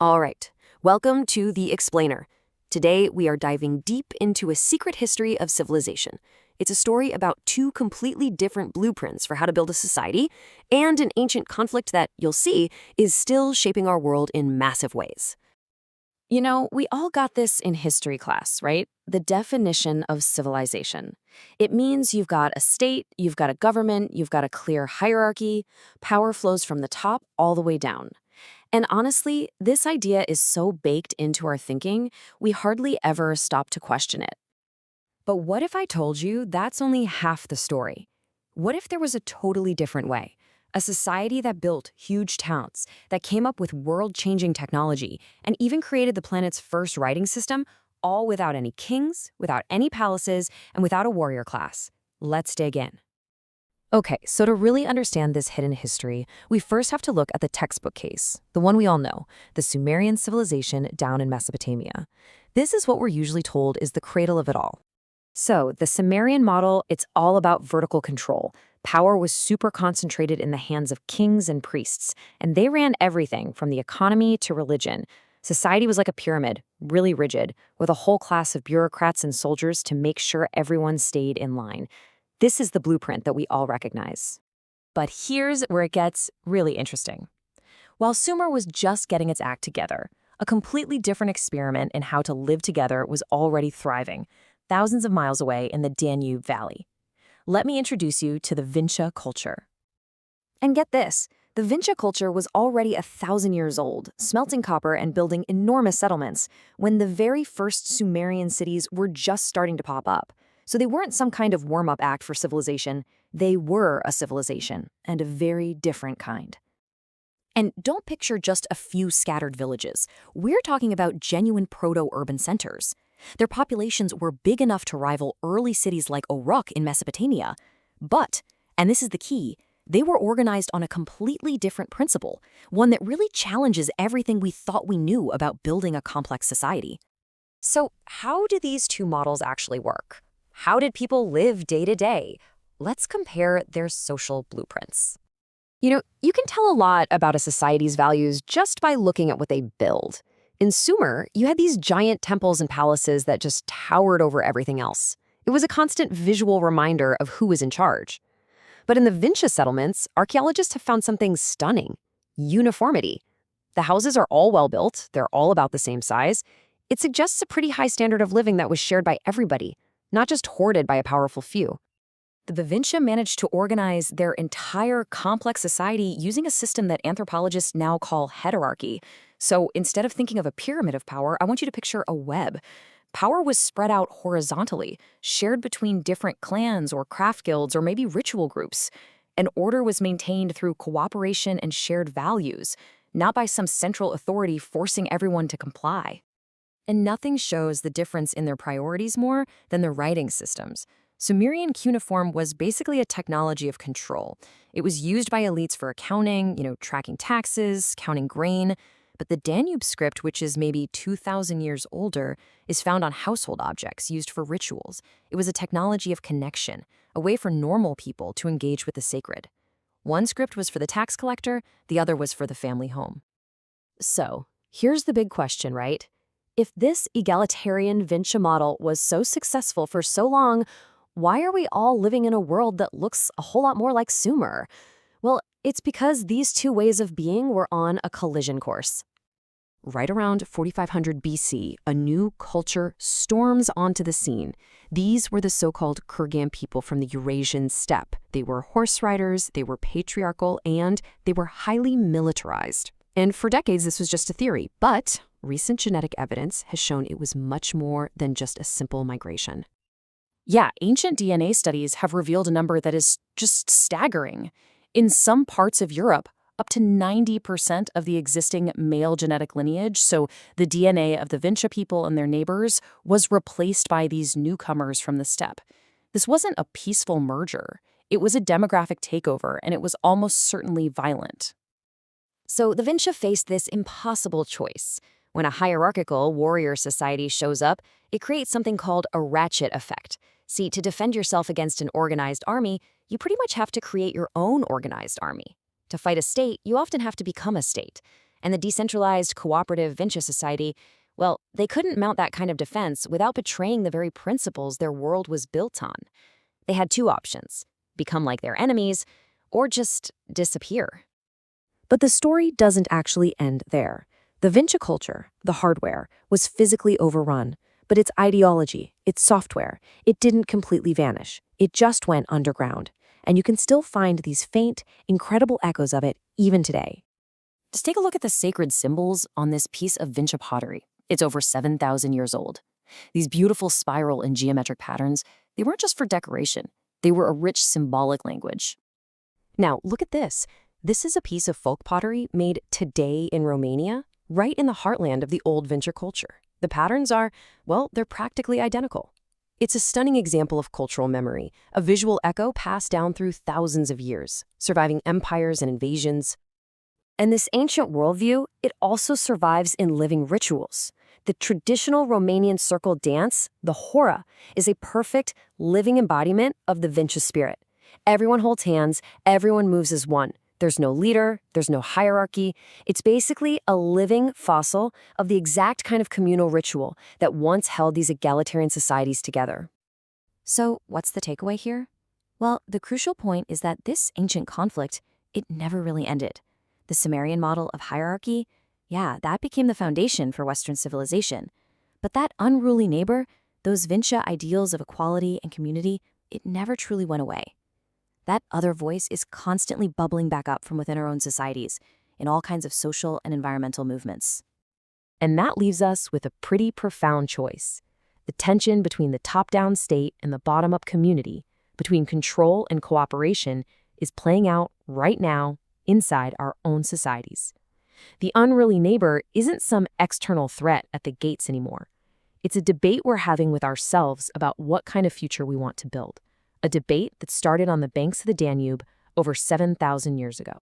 All right, welcome to The Explainer. Today, we are diving deep into a secret history of civilization. It's a story about two completely different blueprints for how to build a society and an ancient conflict that, you'll see, is still shaping our world in massive ways. We all got this in history class, right? The definition of civilization. It means you've got a state, you've got a government, you've got a clear hierarchy, power flows from the top all the way down. And honestly, this idea is so baked into our thinking, we hardly ever stop to question it. But what if I told you that's only half the story? What if there was a totally different way? A society that built huge towns, that came up with world-changing technology, and even created the planet's first writing system, all without any kings, without any palaces, and without a warrior class. Let's dig in. Okay, so to really understand this hidden history, we first have to look at the textbook case, the one we all know, the Sumerian civilization down in Mesopotamia. This is what we're usually told is the cradle of it all. So, the Sumerian model, it's all about vertical control. Power was super concentrated in the hands of kings and priests, and they ran everything from the economy to religion. Society was like a pyramid, really rigid, with a whole class of bureaucrats and soldiers to make sure everyone stayed in line. This is the blueprint that we all recognize. But here's where it gets really interesting. While Sumer was just getting its act together, a completely different experiment in how to live together was already thriving, thousands of miles away in the Danube Valley. Let me introduce you to the Vinča culture. And get this, the Vinča culture was already 1,000 years old, smelting copper and building enormous settlements, when the very first Sumerian cities were just starting to pop up. So they weren't some kind of warm-up act for civilization. They were a civilization, and a very different kind. And don't picture just a few scattered villages. We're talking about genuine proto-urban centers. Their populations were big enough to rival early cities like Uruk in Mesopotamia. But, and this is the key, they were organized on a completely different principle, one that really challenges everything we thought we knew about building a complex society. So how do these two models actually work? How did people live day to day? Let's compare their social blueprints. You can tell a lot about a society's values just by looking at what they build. In Sumer, you had these giant temples and palaces that just towered over everything else. It was a constant visual reminder of who was in charge. But in the Vinča settlements, archaeologists have found something stunning: uniformity. The houses are all well built, they're all about the same size. It suggests a pretty high standard of living that was shared by everybody, not just hoarded by a powerful few. The Vinča managed to organize their entire complex society using a system that anthropologists now call heterarchy. So instead of thinking of a pyramid of power, I want you to picture a web. Power was spread out horizontally, shared between different clans or craft guilds or maybe ritual groups. And order was maintained through cooperation and shared values, not by some central authority forcing everyone to comply. And nothing shows the difference in their priorities more than their writing systems. Sumerian cuneiform was basically a technology of control. It was used by elites for accounting, tracking taxes, counting grain. But the Danube script, which is maybe 2,000 years older, is found on household objects used for rituals. It was a technology of connection, a way for normal people to engage with the sacred. One script was for the tax collector, the other was for the family home. So, here's the big question, right? If this egalitarian Vinča model was so successful for so long, why are we all living in a world that looks a whole lot more like Sumer? Well, it's because these two ways of being were on a collision course. Right around 4500 BC, a new culture storms onto the scene. These were the so-called Kurgan people from the Eurasian steppe. They were horse riders, they were patriarchal, and they were highly militarized. And for decades, this was just a theory, but recent genetic evidence has shown it was much more than just a simple migration. Yeah, ancient DNA studies have revealed a number that is just staggering. In some parts of Europe, up to 90% of the existing male genetic lineage, so the DNA of the Vinča people and their neighbors, was replaced by these newcomers from the steppe. This wasn't a peaceful merger. It was a demographic takeover, and it was almost certainly violent. So the Vinča faced this impossible choice. When a hierarchical warrior society shows up, it creates something called a ratchet effect. See, to defend yourself against an organized army, you pretty much have to create your own organized army. To fight a state, you often have to become a state. And the decentralized, cooperative Vinci society, well, they couldn't mount that kind of defense without betraying the very principles their world was built on. They had two options: become like their enemies, or just disappear. But the story doesn't actually end there. The Vinci culture, the hardware, was physically overrun, but its ideology, its software, it didn't completely vanish. It just went underground. And you can still find these faint, incredible echoes of it even today. Just take a look at the sacred symbols on this piece of Vinci pottery. It's over 7,000 years old. These beautiful spiral and geometric patterns, they weren't just for decoration. They were a rich symbolic language. Now, look at this. This is a piece of folk pottery made today in Romania, right in the heartland of the old Vinci culture. The patterns are, well, they're practically identical. It's a stunning example of cultural memory, a visual echo passed down through thousands of years, surviving empires and invasions. And this ancient worldview, it also survives in living rituals. The traditional Romanian circle dance, the hora, is a perfect, living embodiment of the Vinci spirit. Everyone holds hands, everyone moves as one. There's no leader, there's no hierarchy. It's basically a living fossil of the exact kind of communal ritual that once held these egalitarian societies together. So, what's the takeaway here? Well, the crucial point is that this ancient conflict, it never really ended. The Sumerian model of hierarchy, yeah, that became the foundation for Western civilization. But that unruly neighbor, those Vinci ideals of equality and community, it never truly went away. That other voice is constantly bubbling back up from within our own societies, in all kinds of social and environmental movements. And that leaves us with a pretty profound choice. The tension between the top-down state and the bottom-up community, between control and cooperation, is playing out right now inside our own societies. The unruly neighbor isn't some external threat at the gates anymore. It's a debate we're having with ourselves about what kind of future we want to build. A debate that started on the banks of the Danube over 7,000 years ago.